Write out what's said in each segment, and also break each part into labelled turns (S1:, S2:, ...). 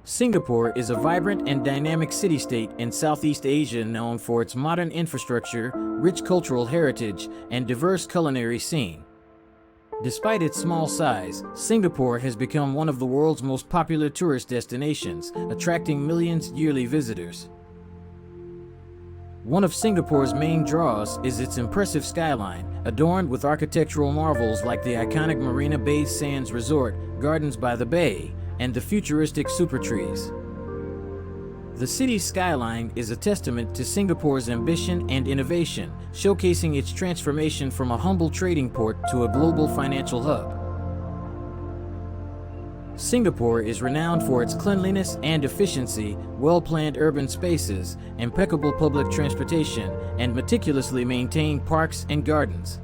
S1: Singapore is a vibrant and dynamic city-state in Southeast Asia known for its modern infrastructure, rich cultural heritage, and diverse culinary scene. Despite its small size, Singapore has become one of the world's most popular tourist destinations, attracting millions yearly visitors. One of Singapore's main draws is its impressive skyline, adorned with architectural marvels like the iconic Marina Bay Sands Resort, Gardens by the Bay, and the futuristic super trees. The city's skyline is a testament to Singapore's ambition and innovation, showcasing its transformation from a humble trading port to a global financial hub. Singapore is renowned for its cleanliness and efficiency, well-planned urban spaces, impeccable public transportation, and meticulously maintained parks and gardens.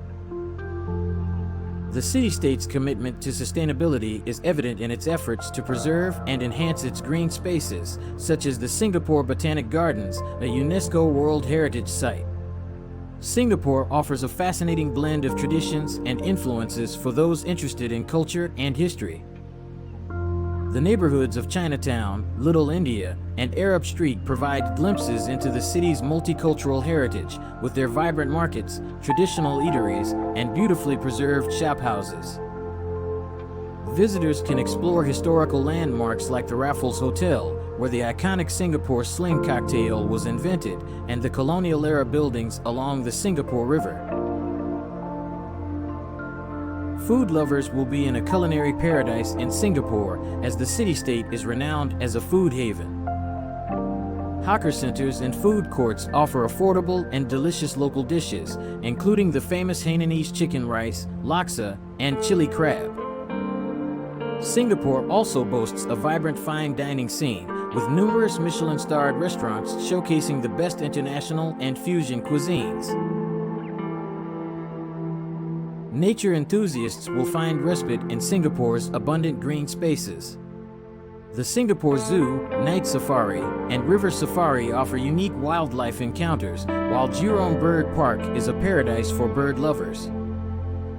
S1: The city-state's commitment to sustainability is evident in its efforts to preserve and enhance its green spaces, such as the Singapore Botanic Gardens, a UNESCO World Heritage Site. Singapore offers a fascinating blend of traditions and influences for those interested in culture and history. The neighborhoods of Chinatown, Little India, and Arab Street provide glimpses into the city's multicultural heritage, with their vibrant markets, traditional eateries, and beautifully preserved shophouses. Visitors can explore historical landmarks like the Raffles Hotel, where the iconic Singapore Sling cocktail was invented, and the colonial-era buildings along the Singapore River. Food lovers will be in a culinary paradise in Singapore, as the city-state is renowned as a food haven. Hawker centers and food courts offer affordable and delicious local dishes, including the famous Hainanese chicken rice, laksa, and chili crab. Singapore also boasts a vibrant fine dining scene, with numerous Michelin-starred restaurants showcasing the best international and fusion cuisines. Nature enthusiasts will find respite in Singapore's abundant green spaces. The Singapore Zoo, Night Safari, and River Safari offer unique wildlife encounters, while Jurong Bird Park is a paradise for bird lovers.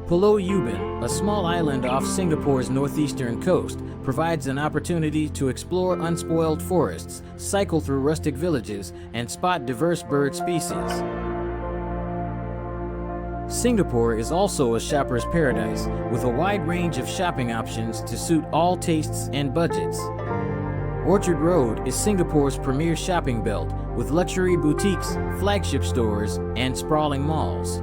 S1: Pulau Ubin, a small island off Singapore's northeastern coast, provides an opportunity to explore unspoiled forests, cycle through rustic villages, and spot diverse bird species. Singapore is also a shopper's paradise, with a wide range of shopping options to suit all tastes and budgets. Orchard Road is Singapore's premier shopping belt, with luxury boutiques, flagship stores, and sprawling malls.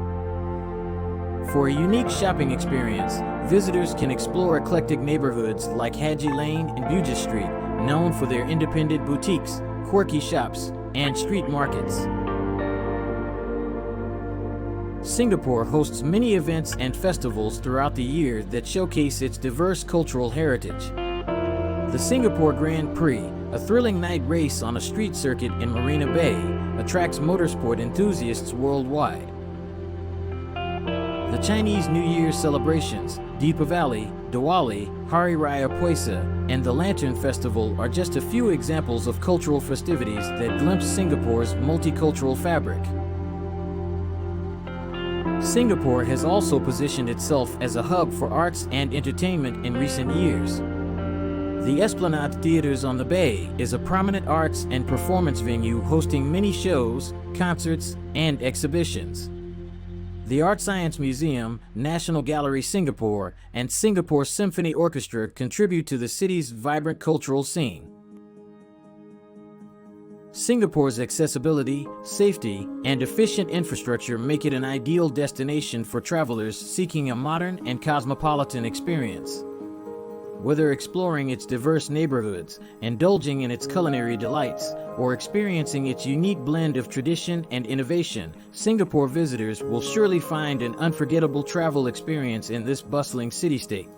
S1: For a unique shopping experience, visitors can explore eclectic neighborhoods like Haji Lane and Bugis Street, known for their independent boutiques, quirky shops, and street markets. Singapore hosts many events and festivals throughout the year that showcase its diverse cultural heritage. The Singapore Grand Prix, a thrilling night race on a street circuit in Marina Bay, attracts motorsport enthusiasts worldwide. The Chinese New Year celebrations, Deepavali, Diwali, Hari Raya Puasa, and the Lantern Festival are just a few examples of cultural festivities that glimpse Singapore's multicultural fabric. Singapore has also positioned itself as a hub for arts and entertainment in recent years. The Esplanade Theatres on the Bay is a prominent arts and performance venue hosting many shows, concerts, and exhibitions. The Art Science Museum, National Gallery Singapore, and Singapore Symphony Orchestra contribute to the city's vibrant cultural scene. Singapore's accessibility, safety, and efficient infrastructure make it an ideal destination for travelers seeking a modern and cosmopolitan experience. Whether exploring its diverse neighborhoods, indulging in its culinary delights, or experiencing its unique blend of tradition and innovation, Singapore visitors will surely find an unforgettable travel experience in this bustling city-state.